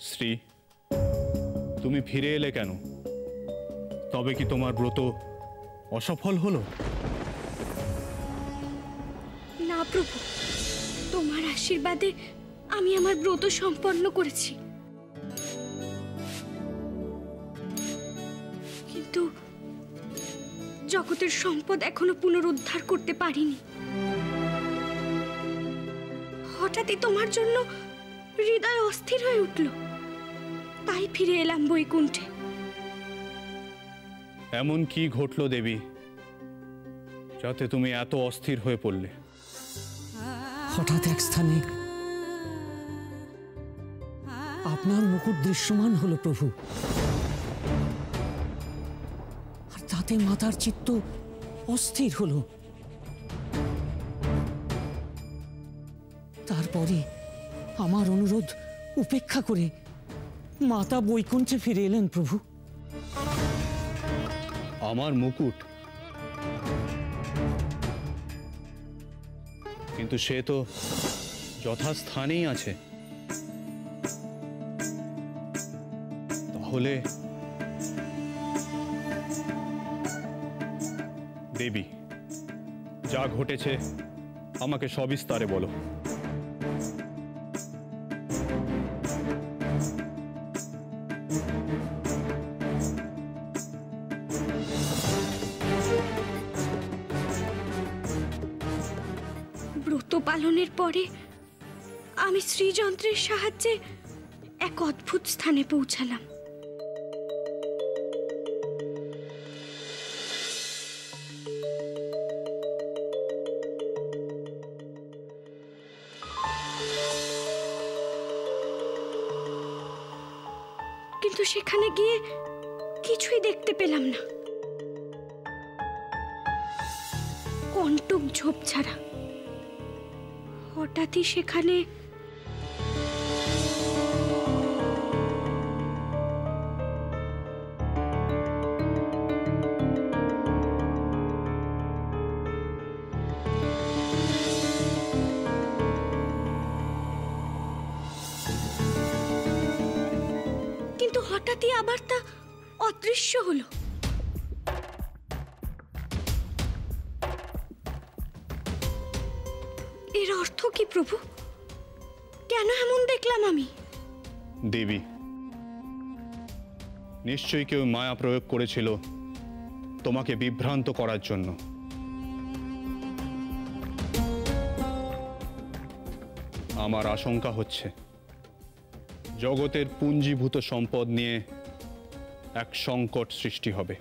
শ্রী, তুমি ফিরে এলে কেন? তবে কি তোমার ব্রত অসফল হলো? না প্রভু, তোমার আশীর্বাদে আমি আমার ব্রত সম্পন্ন করেছি, কিন্তু জগতের সম্পদ এখনো পুনরুদ্ধার করতে পারিনি। হঠাৎই তোমার জন্য হৃদয় অস্থির হয়ে উঠল, তাই ফিরে এলাম বৈকুণ্ঠে। এমন কি ঘটল দেবী, যাতে তুমি এত অস্থির হয়ে পড়লে? হঠাৎ এক স্থানে আপনার মুকুট দৃশ্যমান হলো প্রভু, আর তাতে মাতার চিত্ত অস্থির হলো। তারপরে আমার অনুরোধ উপেক্ষা করে মাতা বৈকুণ্ঠে ফিরে এলেন প্রভু। আমার মুকুট? কিন্তু সে তো যথাস্থানেই আছে। তাহলে দেবী, যা ঘটেছে আমাকে সবিস্তারে বলো। ব্রত পালনের পরে আমি শ্রীযন্ত্রের সাহায্যে এক অদ্ভুত স্থানে পৌঁছালাম। কিন্তু সেখানে গিয়ে কিছুই দেখতে পেলাম না, কণ্টক ঝোপ ছাড়া। হঠাৎই সেখানে কিন্তু হঠাৎই আবার তা অদৃশ্য হলো। এর অর্থ কি প্রভু? কেন এমন দেখলাম আমি? দেবী, নিশ্চয়ই কেউ মায়া প্রয়োগ করেছিল তোমাকে বিভ্রান্ত করার জন্য। আমার আশঙ্কা হচ্ছে জগতের পুঞ্জীভূত সম্পদ নিয়ে এক সংকট সৃষ্টি হবে।